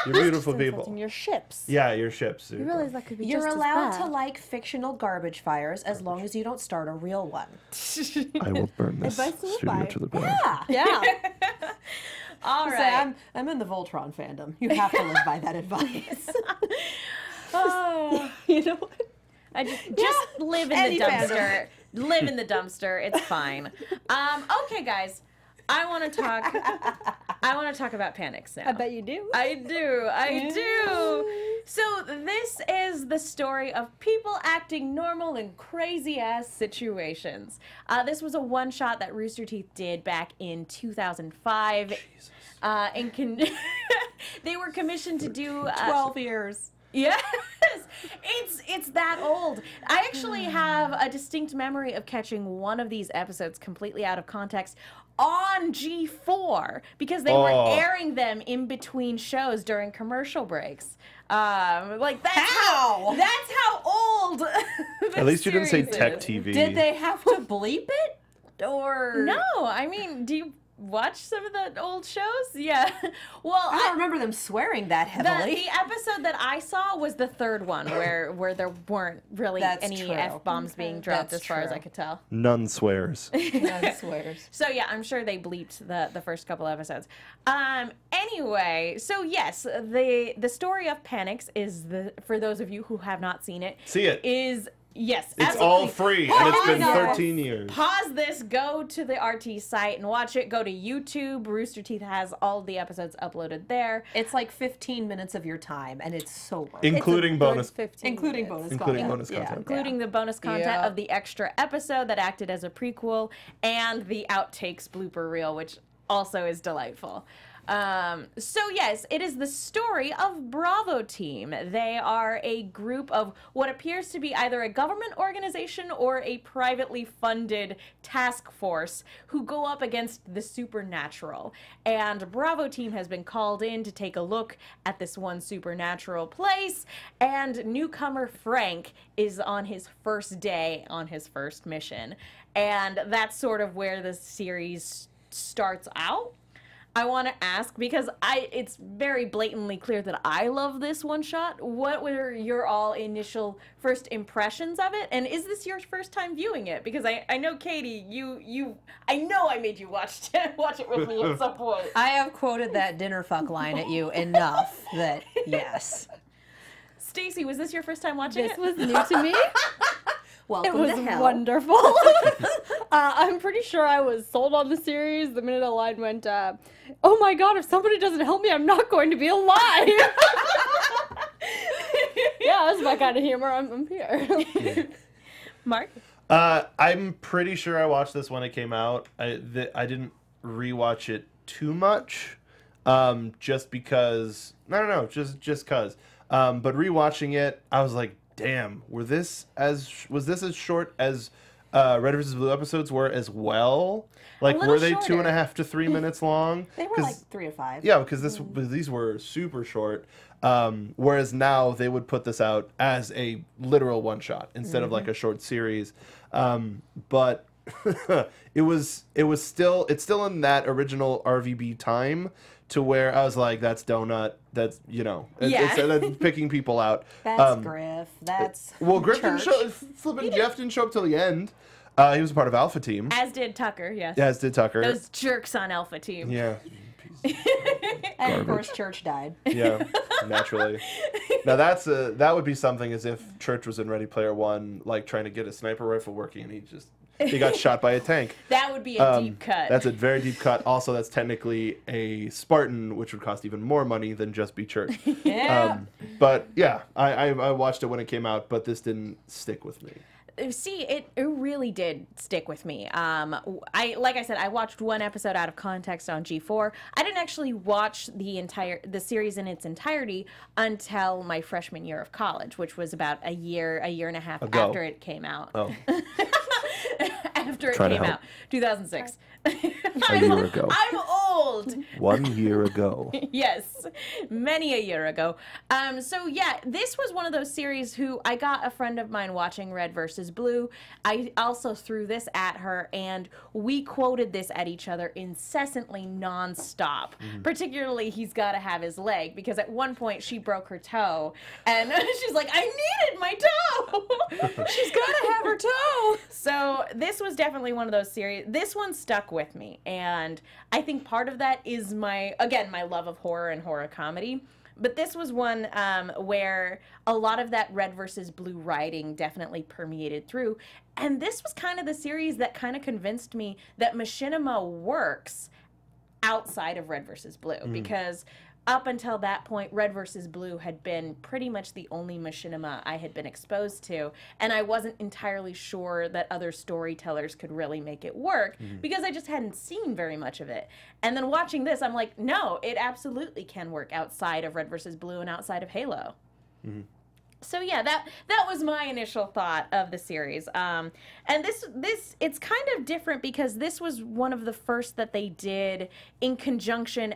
Speaker 3: You're beautiful people.
Speaker 4: Your ships.
Speaker 3: Yeah, your ships.
Speaker 4: You realize that could be
Speaker 5: You're
Speaker 4: just
Speaker 5: allowed
Speaker 4: as
Speaker 5: to
Speaker 4: bad.
Speaker 5: like fictional garbage fires as long as you don't start a real one.
Speaker 3: I will burn this
Speaker 4: Advice to live
Speaker 3: studio
Speaker 4: by.
Speaker 3: to the ground.
Speaker 5: Yeah.
Speaker 4: Yeah.
Speaker 1: All
Speaker 5: Say,
Speaker 1: right.
Speaker 5: I'm in the Voltron fandom. You have to live by that advice.
Speaker 1: Oh,
Speaker 4: You know what?
Speaker 1: I just live in
Speaker 5: Any
Speaker 1: the dumpster.
Speaker 5: fandom.
Speaker 1: Live in the dumpster. It's fine. Okay, guys. I want to talk about PANICS now.
Speaker 4: I bet you do.
Speaker 1: I do. So this is the story of people acting normal in crazy-ass situations. This was a one-shot that Rooster Teeth did back in 2005. Jesus. They were commissioned to do
Speaker 5: 12 years.
Speaker 1: Yes, it's that old. I actually have a distinct memory of catching one of these episodes completely out of context on G4 because they were airing them in between shows during commercial breaks. Like that's how old.
Speaker 3: At least you didn't say
Speaker 1: series
Speaker 3: Tech
Speaker 1: is.
Speaker 3: TV.
Speaker 5: Did they have to bleep it? Or
Speaker 1: No, I mean, do you watch some of the old shows? Yeah. Well,
Speaker 5: I don't remember them swearing that heavily.
Speaker 1: The episode that I saw was the third one where there weren't really
Speaker 5: That's
Speaker 1: any
Speaker 5: true.
Speaker 1: F-bombs being dropped
Speaker 5: That's
Speaker 1: as far as
Speaker 5: true.
Speaker 1: I could tell.
Speaker 3: None swears.
Speaker 5: None swears.
Speaker 1: So yeah, I'm sure they bleeped the first couple episodes. Anyway, so yes, the story of PANICS is for those of you who have not seen it.
Speaker 3: See it.
Speaker 1: Is yes,
Speaker 3: It's
Speaker 1: absolutely.
Speaker 3: all free, and it's been
Speaker 1: Pause
Speaker 3: 13 years.
Speaker 1: Pause this, go to the RT site and watch it. Go to YouTube. Rooster Teeth has all the episodes uploaded there.
Speaker 5: It's like 15 minutes of your time, and it's so worth it.
Speaker 3: Including bonus.
Speaker 5: Including bonus
Speaker 3: Including
Speaker 5: content.
Speaker 3: bonus content.
Speaker 5: Yeah.
Speaker 1: Including the bonus content
Speaker 5: Yeah.
Speaker 1: of the extra episode that acted as a prequel and the outtakes blooper reel, which also is delightful. So yes, it is the story of Bravo Team. They are a group of what appears to be either a government organization or a privately funded task force who go up against the supernatural. And Bravo Team has been called in to take a look at this one supernatural place, and newcomer Frank is on his first day on his first mission. And that's sort of where the series starts out. I want to ask, because it's very blatantly clear that I love this one shot. What were your all initial first impressions of it? And is this your first time viewing it? Because I know, Katie, I know I made you watch it with me at some point.
Speaker 5: I have quoted that dinner fuck line at you enough that, yes.
Speaker 1: Stacey, was this your first time watching
Speaker 4: This
Speaker 1: it?
Speaker 4: was new to me.
Speaker 5: Welcome
Speaker 4: It was
Speaker 5: to hell.
Speaker 4: wonderful. I'm pretty sure I was sold on the series the minute a line went, oh my god, if somebody doesn't help me, I'm not going to be alive. Yeah, that's my kind of humor. I'm here.
Speaker 1: Mark?
Speaker 3: I'm pretty sure I watched this when it came out. I didn't rewatch it too much, just because. No, just cause. But rewatching it, I was like, damn, was this as short as Red vs. Blue episodes were as well? Like,
Speaker 1: little
Speaker 3: were they
Speaker 1: shorter.
Speaker 3: 2.5 to 3 minutes long?
Speaker 5: They were like 3 to 5.
Speaker 3: Yeah, because these were super short. Whereas now they would put this out as a literal one shot instead of like a short series. But it's still in that original RVB time to where I was like, that's Donut, that's it's picking people out.
Speaker 5: That's Griff. That's
Speaker 3: Well, Griff didn't
Speaker 5: Church.
Speaker 3: Jeff didn't show up till the end. He was a part of Alpha Team.
Speaker 1: As did Tucker, yes.
Speaker 3: As did Tucker.
Speaker 1: Those jerks on Alpha Team.
Speaker 3: Yeah.
Speaker 5: And of course, Church died.
Speaker 3: Yeah, naturally. Now that would be something as if Church was in Ready Player One, like trying to get a sniper rifle working, and he just he got shot by a tank.
Speaker 1: That would be a deep cut.
Speaker 3: That's a very deep cut. Also, that's technically a Spartan, which would cost even more money than just be church.
Speaker 1: Yeah.
Speaker 3: But yeah, I watched it when it came out, but this didn't stick with me.
Speaker 1: See, it really did stick with me. Like I said, I watched one episode out of context on G4. I didn't actually watch the series in its entirety until my freshman year of college, which was about a year and a half after it came out.
Speaker 3: Oh.
Speaker 1: After it came out, 2006.
Speaker 3: A year ago.
Speaker 1: I'm old.
Speaker 3: 1 year ago.
Speaker 1: Yes, many a year ago. So yeah, this was one of those series who I got a friend of mine watching Red versus Blue. I also threw this at her, and we quoted this at each other incessantly, nonstop. Particularly, he's got to have his leg, because at one point she broke her toe, and she's like, "I needed my toe." She's got to have her toe. So this was definitely one of those series. This one stuck with me, and I think part of that is my love of horror and horror comedy. But this was one where a lot of that Red versus Blue writing definitely permeated through. And this was kind of the series that kind of convinced me that machinima works outside of Red versus Blue. Because up until that point, Red versus Blue had been pretty much the only machinima I had been exposed to, and I wasn't entirely sure that other storytellers could really make it work because I just hadn't seen very much of it. And then watching this, I'm like, no, it absolutely can work outside of Red versus Blue and outside of Halo. So yeah, that was my initial thought of the series. And this it's kind of different because this was one of the first that they did in conjunction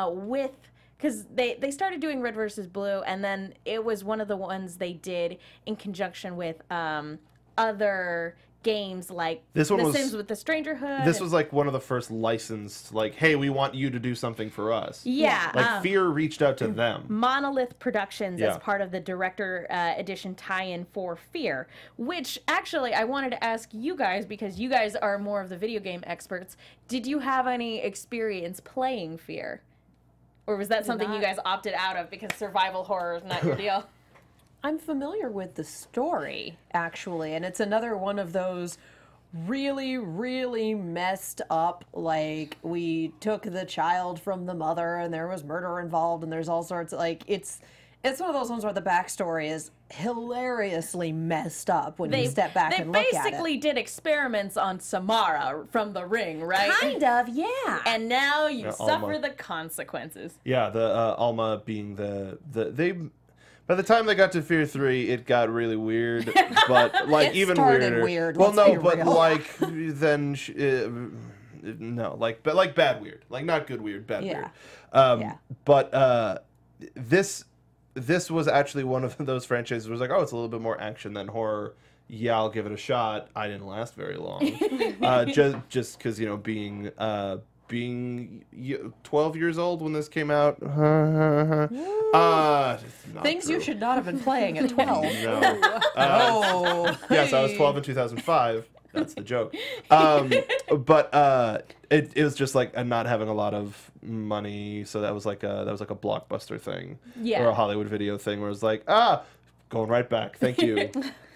Speaker 1: with. Because they started doing Red versus Blue, and then it was one of the ones they did in conjunction with other games like The Sims with the Strangerhood.
Speaker 3: This was like one of the first licensed, like, hey, we want you to do something for us.
Speaker 1: Yeah.
Speaker 3: Like Fear reached out to them.
Speaker 1: Monolith Productions as part of the Director Edition tie-in for Fear, which actually I wanted to ask you guys, because you guys are more of the video game experts. Did you have any experience playing Fear? Or was that something you guys opted out of because survival horror is not your deal?
Speaker 5: I'm familiar with the story, actually, and it's another one of those really, really messed up, like, we took the child from the mother and there was murder involved and there's all sorts of, like, it's one of those ones where the backstory is hilariously messed up when you step back and look at it.
Speaker 1: They basically did experiments on Samara from The Ring, right?
Speaker 5: Kind of, yeah.
Speaker 1: And now you suffer
Speaker 3: Alma.
Speaker 1: the consequences.
Speaker 3: Yeah, the Alma being they. By the time they got to Fear 3, it got really weird, but like
Speaker 5: It
Speaker 3: even
Speaker 5: started
Speaker 3: weirder.
Speaker 5: weird,
Speaker 3: Well,
Speaker 5: let's
Speaker 3: no,
Speaker 5: be
Speaker 3: but
Speaker 5: real.
Speaker 3: like then no, like but like bad weird, like not good weird, bad weird. But this was actually one of those franchises where it was like, oh, it's a little bit more action than horror. Yeah, I'll give it a shot. I didn't last very long, just because being 12 years old when this came out.
Speaker 5: Things you should not have been playing at 12.
Speaker 3: No. Yes, I was 12 in 2005. That's the joke. But it was just like not having a lot of money, so that was like a Blockbuster thing, or a Hollywood Video thing, where it was like, going right back, thank you.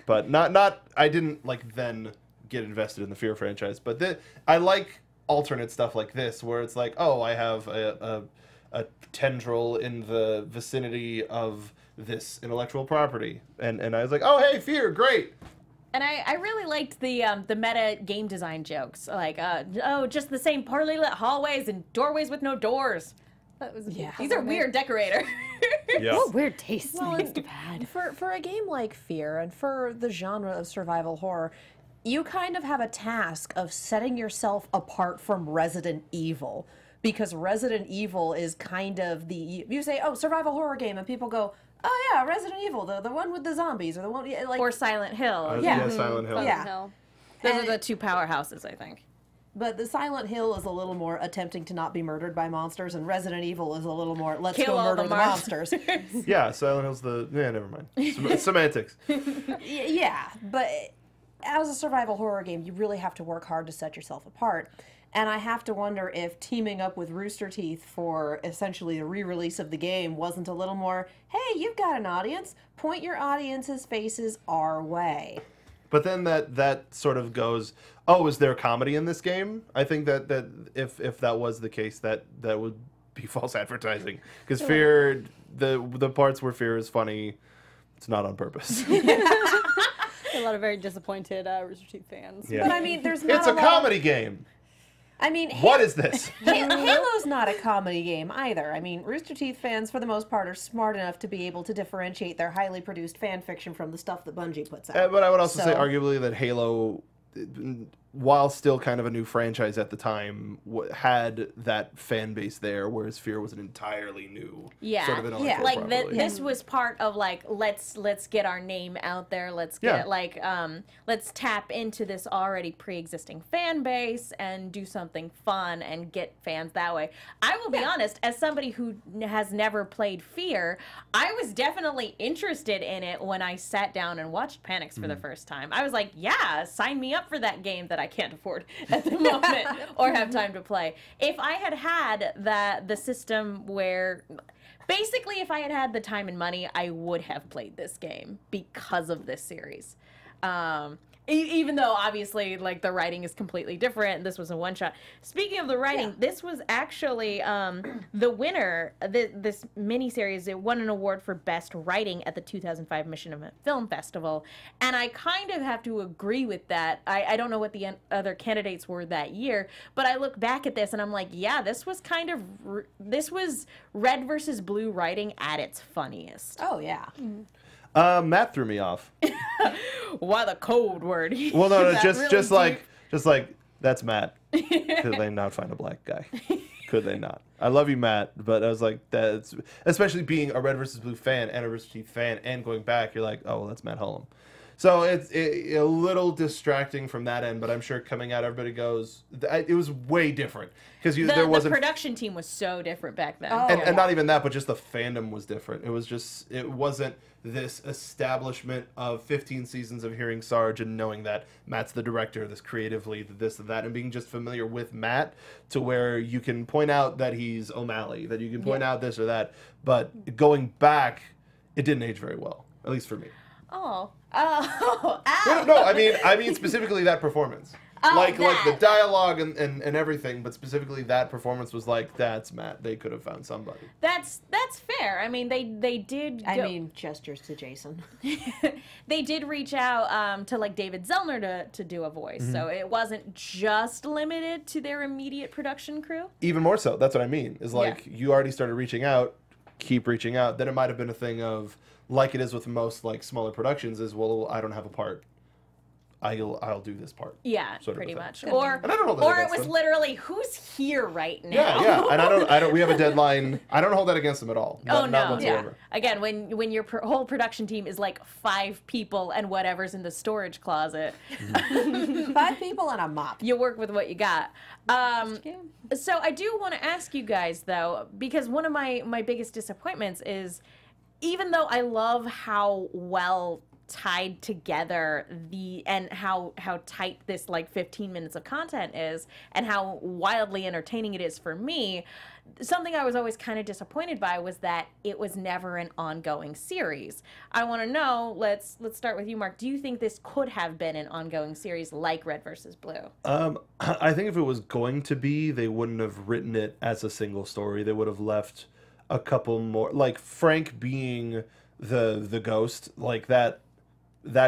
Speaker 3: But not. I didn't like then get invested in the Fear franchise, but I like alternate stuff like this, where it's like, oh, I have a tendril in the vicinity of this intellectual property, and I was like, oh, hey, Fear, great.
Speaker 1: And I really liked the meta game design jokes, like, oh, just the same poorly lit hallways and doorways with no doors.
Speaker 4: That was
Speaker 1: These are weird decorator.
Speaker 3: Yeah.
Speaker 4: What weird taste.
Speaker 5: Well, it's bad. For a game like Fear, and for the genre of survival horror, you kind of have a task of setting yourself apart from Resident Evil. Because Resident Evil is kind of you say, oh, survival horror game, and people go, oh yeah, Resident Evil, the one with the zombies, or the one, like...
Speaker 1: Or Silent Hill.
Speaker 3: Silent Hill.
Speaker 5: Yeah.
Speaker 1: Those are the two powerhouses, I think.
Speaker 5: But the Silent Hill is a little more attempting to not be murdered by monsters, and Resident Evil is a little more, let's
Speaker 1: Kill
Speaker 5: go
Speaker 1: all
Speaker 5: murder
Speaker 1: the
Speaker 5: the monsters.
Speaker 3: Yeah, Silent Hill's never mind. Semantics.
Speaker 5: Yeah, but as a survival horror game, you really have to work hard to set yourself apart. And I have to wonder if teaming up with Rooster Teeth for essentially a re-release of the game wasn't a little more, hey, you've got an audience, point your audience's faces our way.
Speaker 3: But then that sort of goes, oh, is there comedy in this game? I think that if that was the case, that would be false advertising. Because Fear, the parts where Fear is funny, it's not on purpose.
Speaker 4: A lot of very disappointed Rooster Teeth fans.
Speaker 3: Yeah.
Speaker 5: But I mean, there's not
Speaker 3: It's a comedy game.
Speaker 5: I mean,
Speaker 3: What is this?
Speaker 5: Halo's not a comedy game either. I mean, Rooster Teeth fans, for the most part, are smart enough to be able to differentiate their highly produced fan fiction from the stuff that Bungie puts out.
Speaker 3: But I would also say,
Speaker 5: So-
Speaker 3: arguably, that Halo, while still kind of a new franchise at the time, had that fan base there, whereas Fear was an entirely new sort of intellectual
Speaker 1: like
Speaker 3: property.
Speaker 1: this was part of like let's get our name out there. Let's get let's tap into this already pre-existing fan base and do something fun and get fans that way. I will be honest, as somebody who has never played Fear, I was definitely interested in it when I sat down and watched PANICS for the first time. I was like, yeah, sign me up for that game that I can't afford at the moment or have time to play. If I had the system where basically if I had the time and money, I would have played this game because of this series. Even though obviously like the writing is completely different, this was a one shot. Speaking of the writing, this was actually the winner. This miniseries, it won an award for best writing at the 2005 Mission Film Festival, and I kind of have to agree with that. I don't know what the other candidates were that year, but I look back at this and I'm like, yeah, this was kind of this was red versus blue writing at its funniest.
Speaker 5: Oh, yeah.
Speaker 3: Matt threw me off.
Speaker 1: Why the code word?
Speaker 3: Well, no,
Speaker 1: That
Speaker 3: just
Speaker 1: really
Speaker 3: just like that's Matt. Could they not find a black guy? Could they not? I love you, Matt, but I was like, that's especially being a Red versus Blue fan and a Rooster Teeth fan, and going back, you're like, oh, well, that's Matt Hullum. So it's a little distracting from that end, but I'm sure coming out, everybody goes, it was way different because there wasn't.
Speaker 1: The production team was so different back then.
Speaker 3: And not even that, but just the fandom was different. It wasn't this establishment of 15 seasons of hearing Sarge and knowing that Matt's the director, this creatively, this and that, and being just familiar with Matt to where you can point out that he's O'Malley, that you can point out this or that, but going back, it didn't age very well, at least for me.
Speaker 1: Oh,
Speaker 3: No, I mean specifically that performance. Like the dialogue and everything, but specifically that performance was like, that's Matt. They could have found somebody.
Speaker 1: That's fair. I mean, they did.
Speaker 5: I mean, gestures to Jason.
Speaker 1: They did reach out to like David Zellmer to do a voice, so it wasn't just limited to their immediate production crew.
Speaker 3: Even more so. That's what I mean. Is like you already started reaching out, keep reaching out. Then it might have been a thing of like it is with most like smaller productions. Is well, I don't have a part. I'll do this part.
Speaker 1: Yeah,
Speaker 3: sort of
Speaker 1: pretty
Speaker 3: a thing.
Speaker 1: much.
Speaker 3: And I don't hold that
Speaker 1: Or it
Speaker 3: against
Speaker 1: was
Speaker 3: them.
Speaker 1: literally who's here right now.
Speaker 3: Yeah, and I don't. We have a deadline. I don't hold that against them at all. Not whatsoever.
Speaker 1: Again, when your whole production team is like 5 people and whatever's in the storage closet,
Speaker 5: 5 people and a mop.
Speaker 1: you work with what you got. So I do want to ask you guys though, because one of my biggest disappointments is, even though I love how well tied together and how tight this like 15 minutes of content is and how wildly entertaining it is for me, something I was always kind of disappointed by was that it was never an ongoing series. I want to know, let's start with you, Mark. Do you think this could have been an ongoing series like Red versus Blue?
Speaker 3: I think if it was going to be, they wouldn't have written it as a single story. They would have left a couple more, like Frank being the ghost, like that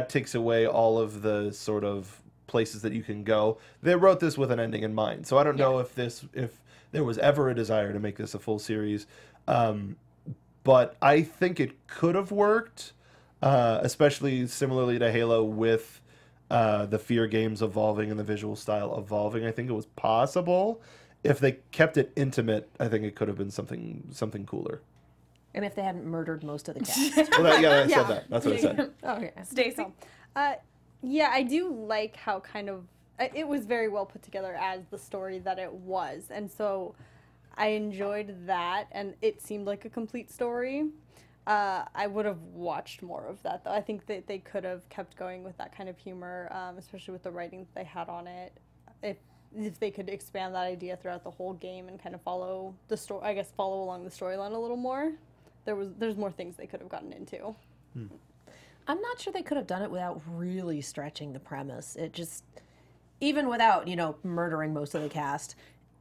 Speaker 3: takes away all of the sort of places that you can go. They wrote this with an ending in mind, so I don't know if there was ever a desire to make this a full series, but I think it could have worked, especially similarly to Halo with the Fear games evolving and the visual style evolving. I think it was possible. If they kept it intimate, I think it could have been something cooler.
Speaker 5: And if they hadn't murdered most of the cast.
Speaker 3: Well, I said that. That's what I said.
Speaker 5: Okay.
Speaker 1: Stacey?
Speaker 4: Yeah, I do like how kind of it was very well put together as the story that it was, and so I enjoyed that, and it seemed like a complete story. I would have watched more of that, though. I think that they could have kept going with that kind of humor, especially with the writing that they had on it. If they could expand that idea throughout the whole game and kind of follow the story, I guess follow along the storyline a little more. There's more things they could have gotten into.
Speaker 5: I'm not sure they could have done it without really stretching the premise. It just, even without, murdering most of the cast,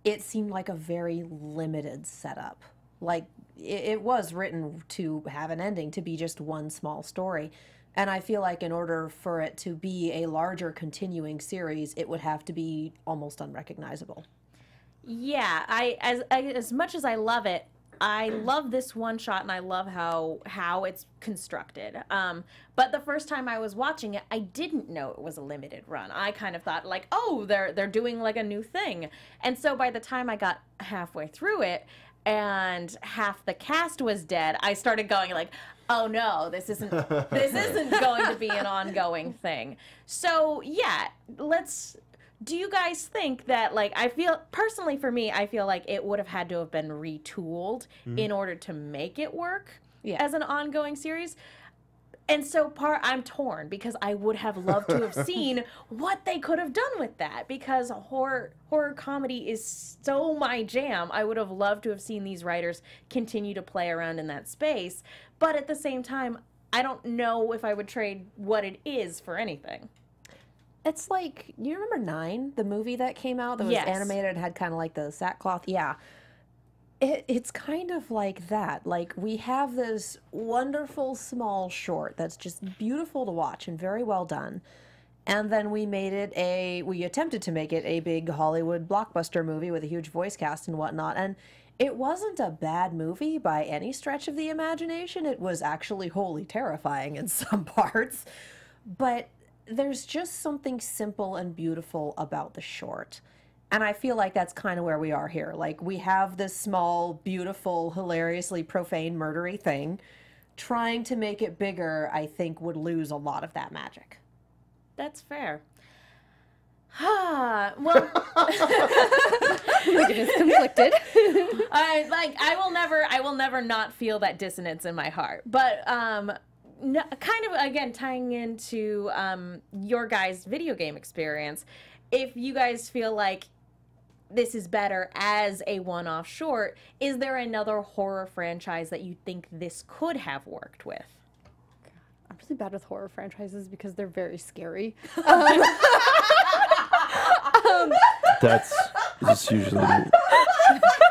Speaker 5: it seemed like a very limited setup. Like, it was written to have an ending, to be just one small story. And I feel like in order for it to be a larger continuing series, it would have to be almost unrecognizable.
Speaker 1: Yeah, as much as I love it, I love this one shot and I love how it's constructed. But the first time I was watching it, I didn't know it was a limited run. I kind of thought like, oh, they're doing like a new thing. And so by the time I got halfway through it and half the cast was dead, I started going like, oh no, this isn't going to be an ongoing thing. So yeah, do you guys think that, like, I feel, personally for me, I feel like it would have had to have been retooled in order to make it work as an ongoing series? And so I'm torn because I would have loved to have seen what they could have done with that, because horror comedy is so my jam. I would have loved to have seen these writers continue to play around in that space. But at the same time, I don't know if I would trade what it is for anything.
Speaker 5: It's like, you remember 9, the movie that came out that was animated and had kind of like the sackcloth? Yeah. It's kind of like that. Like, we have this wonderful small short that's just beautiful to watch and very well done. And then we attempted to make it a big Hollywood blockbuster movie with a huge voice cast and whatnot. And it wasn't a bad movie by any stretch of the imagination. It was actually wholly terrifying in some parts. But there's just something simple and beautiful about the short. And I feel like that's kind of where we are here. Like, we have this small, beautiful, hilariously profane, murdery thing. Trying to make it bigger, I think, would lose a lot of that magic.
Speaker 1: That's fair. Well,
Speaker 4: Look at us, conflicted.
Speaker 1: I will never not feel that dissonance in my heart. But no, kind of, again, tying into your guys' video game experience, if you guys feel like this is better as a one-off short, is there another horror franchise that you think this could have worked with?
Speaker 4: I'm really bad with horror franchises because they're very scary.
Speaker 3: That's usually...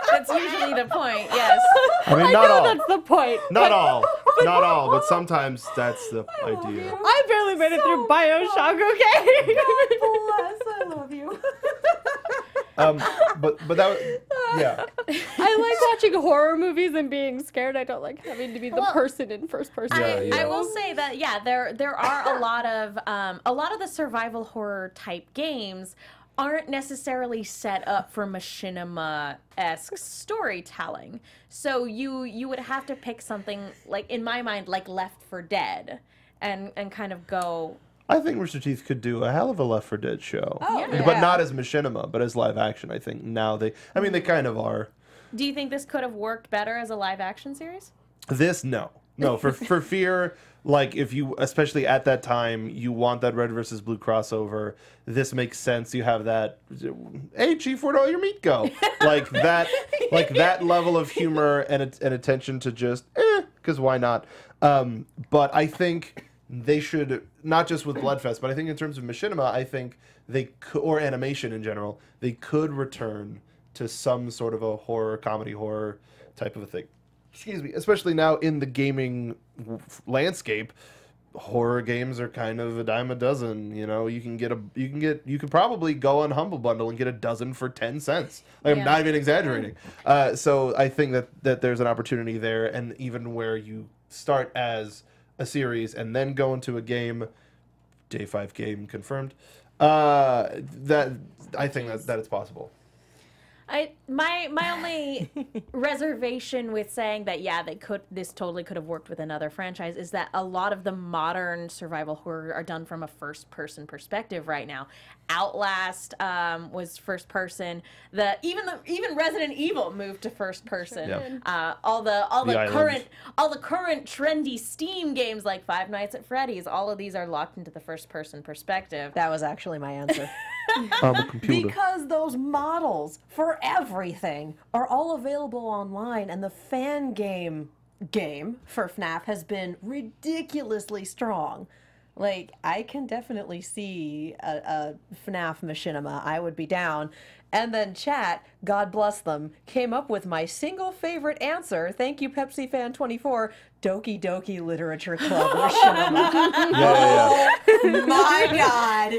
Speaker 1: That's usually the point, yes.
Speaker 3: I mean,
Speaker 4: I
Speaker 3: not
Speaker 4: know
Speaker 3: all.
Speaker 4: that's the point.
Speaker 3: Not all. Not all, but sometimes that's the idea.
Speaker 4: I barely made it through BioShock, okay?
Speaker 5: Bless, I love you.
Speaker 3: But that was, yeah.
Speaker 4: I like watching horror movies and being scared. I don't like having to be the person in first person.
Speaker 1: I will say that, yeah, there are a lot of the survival horror type games aren't necessarily set up for machinima-esque storytelling. So you would have to pick something, like, in my mind, like Left 4 Dead, and kind of go...
Speaker 3: I think Rooster Teeth could do a hell of a Left 4 Dead show.
Speaker 5: Oh, yeah.
Speaker 3: But not as machinima, but as live action, I think. Now they kind of are.
Speaker 1: Do you think this could have worked better as a live action series?
Speaker 3: This, no. No, for fear, like, if you, especially at that time, you want that Red versus Blue crossover, this makes sense. You have that, hey, Chief, where'd all your meat go? Like that level of humor and attention to just, because why not? But I think they should, not just with Bloodfest, but I think in terms of machinima, I think they could, or animation in general, they could return to some sort of a comedy horror type of a thing. Excuse me, especially now in the gaming landscape, horror games are kind of a dime a dozen. You know, you could probably go on Humble Bundle and get a dozen for 10 cents. Like, I'm not even exaggerating. So I think that there's an opportunity there, and even where you start as a series and then go into a game, day 5 game confirmed. That I think that it's possible.
Speaker 1: My only reservation with saying that, yeah, this totally could have worked with another franchise, is that a lot of the modern survival horror are done from a first-person perspective right now. Outlast was first-person. Even Resident Evil moved to first-person.
Speaker 3: Yeah.
Speaker 1: All the current trendy Steam games like Five Nights at Freddy's, all of these are locked into the first-person perspective.
Speaker 5: That was actually my answer.
Speaker 3: On the computer.
Speaker 5: Because those models for everything are all available online, and the fan game game for FNAF has been ridiculously strong. Like, I can definitely see a FNAF machinima. I would be down. And then chat, God bless them, came up with my single favorite answer. Thank you, Pepsi Fan 24. Doki Doki Literature Club machinima.
Speaker 3: Yeah.
Speaker 5: My God.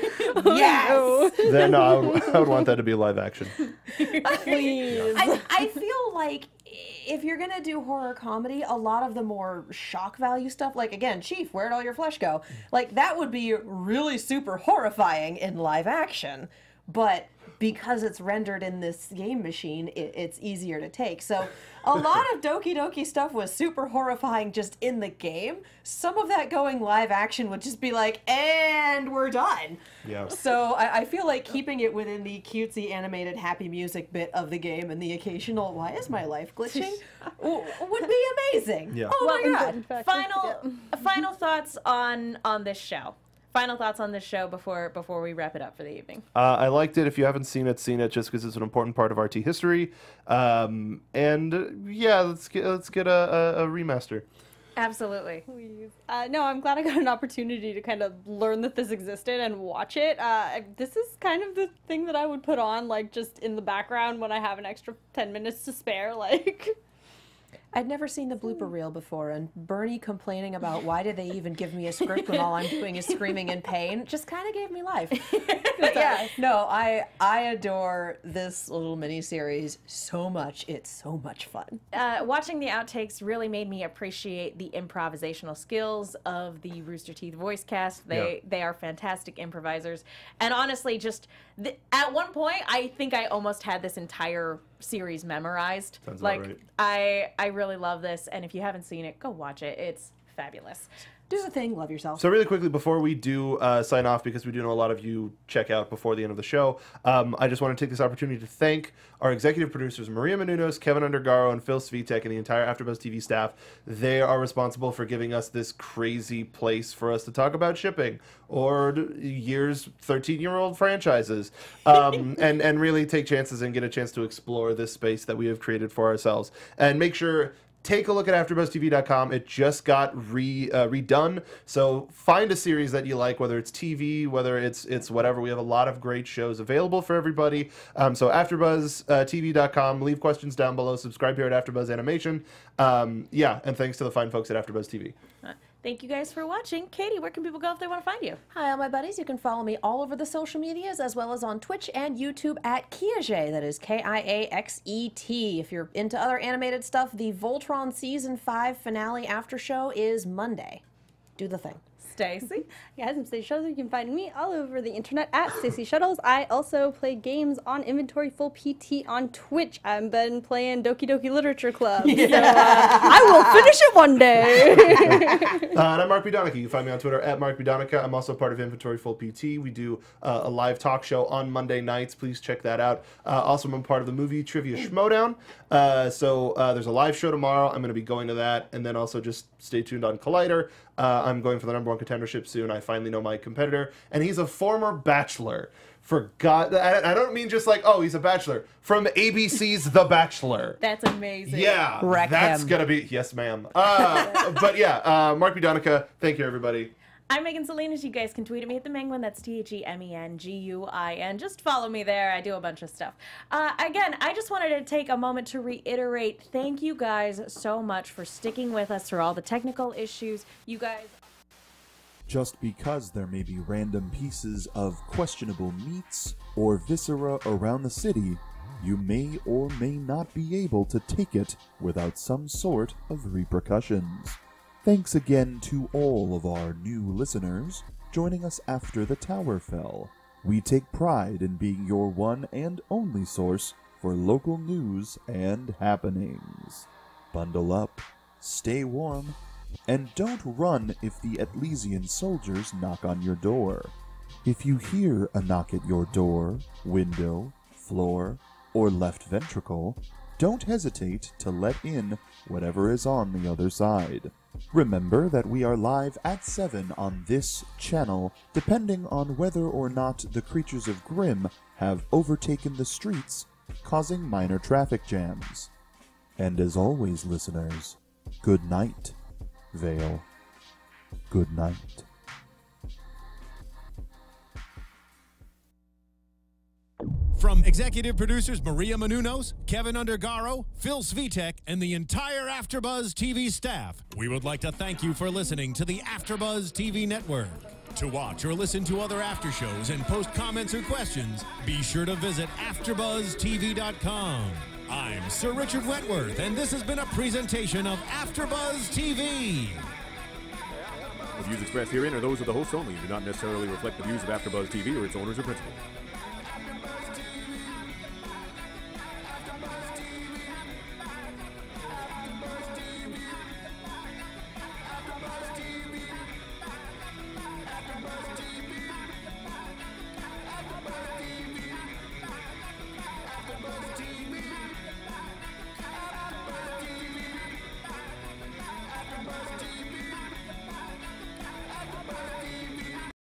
Speaker 5: Yes.
Speaker 3: Then I would want that to be live action.
Speaker 4: Please.
Speaker 5: I feel like if you're gonna do horror comedy, a lot of the more shock value stuff, like again, Chief, where'd all your flesh go? Like that would be really super horrifying in live action, but because it's rendered in this game machine, it's easier to take. So a lot of Doki Doki stuff was super horrifying just in the game. Some of that going live action would just be like, and we're done.
Speaker 3: Yeah.
Speaker 5: So I feel like keeping it within the cutesy animated happy music bit of the game and the occasional why is my life glitching would be amazing.
Speaker 3: Yeah.
Speaker 5: Oh my God.
Speaker 4: In fact,
Speaker 1: Final thoughts on this show. Final thoughts on this show before we wrap it up for the evening.
Speaker 3: I liked it. If you haven't seen it just because it's an important part of RT history. And yeah, let's get a remaster.
Speaker 1: Absolutely.
Speaker 4: Please. No, I'm glad I got an opportunity to kind of learn that this existed and watch it. This is kind of the thing that I would put on, like, just in the background when I have an extra 10 minutes to spare, like...
Speaker 5: I'd never seen the blooper reel before, and Bernie complaining about why did they even give me a script when all I'm doing is screaming in pain just kind of gave me life. But yeah, no, I adore this little mini-series so much. It's so much fun.
Speaker 1: Watching the outtakes really made me appreciate the improvisational skills of the Rooster Teeth voice cast. They are fantastic improvisers. And honestly, just at one point, I think I almost had this entire series memorized.
Speaker 3: Sounds
Speaker 1: like,
Speaker 3: about right.
Speaker 1: I really love this, and if you haven't seen it, go watch it. It's fabulous.
Speaker 5: Do the thing, love yourself.
Speaker 3: So really quickly, before we do sign off, because we do know a lot of you check out before the end of the show, I just want to take this opportunity to thank our executive producers, Maria Menounos, Kevin Undergaro, and Phil Svitek, and the entire AfterBuzz TV staff. They are responsible for giving us this crazy place for us to talk about shipping or years 13-year-old franchises, and really take chances and get a chance to explore this space that we have created for ourselves. And make sure... take a look at AfterBuzzTV.com. It just got redone. So find a series that you like, whether it's TV, whether it's whatever. We have a lot of great shows available for everybody. So AfterBuzzTV.com. Leave questions down below. Subscribe here at AfterBuzz Animation. Yeah, and thanks to the fine folks at AfterBuzz TV.
Speaker 1: Thank you guys for watching. Katie, where can people go if they want to find you?
Speaker 5: Hi, all my buddies. You can follow me all over the social medias, as well as on Twitch and YouTube at Kiaxet. That is Kiaxet. If you're into other animated stuff, the Voltron Season 5 finale after show is Monday. Do the thing.
Speaker 1: Stacey?
Speaker 4: Guys, I'm Stacey Shuttleworth. You can find me all over the internet at Stacey Shuttles. I also play games on Inventory Full PT on Twitch. I've been playing Doki Doki Literature Club. Yeah. So I will finish it one day.
Speaker 3: And I'm Mark B. Donica. You can find me on Twitter at Mark B. Donica. I'm also part of Inventory Full PT. We do a live talk show on Monday nights. Please check that out. Also, I'm part of the Movie Trivia Schmodown. So there's a live show tomorrow. I'm going to be going to that. And then also just stay tuned on Collider. I'm going for the #1 contendership soon. I finally know my competitor, and he's a former Bachelor. For God, I don't mean just like, oh, he's a Bachelor. From ABC's The Bachelor.
Speaker 1: That's amazing.
Speaker 3: Yeah, that's going to be, yes, ma'am. But yeah, Mark B. Donica, thank you, everybody.
Speaker 1: I'm Megan Salinas. You guys can tweet at me at the Menguin. That's TheMenguin. Just follow me there. I do a bunch of stuff. Again, I just wanted to take a moment to reiterate, thank you guys so much for sticking with us through all the technical issues. You guys...
Speaker 6: Just because there may be random pieces of questionable meats or viscera around the city, you may or may not be able to take it without some sort of repercussions. Thanks again to all of our new listeners joining us after the tower fell. We take pride in being your one and only source for local news and happenings. Bundle up, stay warm, and don't run if the Atlesian soldiers knock on your door. If you hear a knock at your door, window, floor, or left ventricle, don't hesitate to let in whatever is on the other side. Remember that we are live at 7 on this channel, depending on whether or not the creatures of Grimm have overtaken the streets, causing minor traffic jams. And as always, listeners, Good night, Vale. Good night.
Speaker 2: From executive producers Maria Menounos, Kevin Undergaro, Phil Svitek, and the entire AfterBuzz TV staff, we would like to thank you for listening to the AfterBuzz TV network. To watch or listen to other after shows and post comments or questions, be sure to visit AfterBuzzTV.com. I'm Sir Richard Wentworth, and this has been a presentation of AfterBuzz TV.
Speaker 7: The views expressed herein are those of the hosts only and do not necessarily reflect the views of AfterBuzz TV or its owners or principals.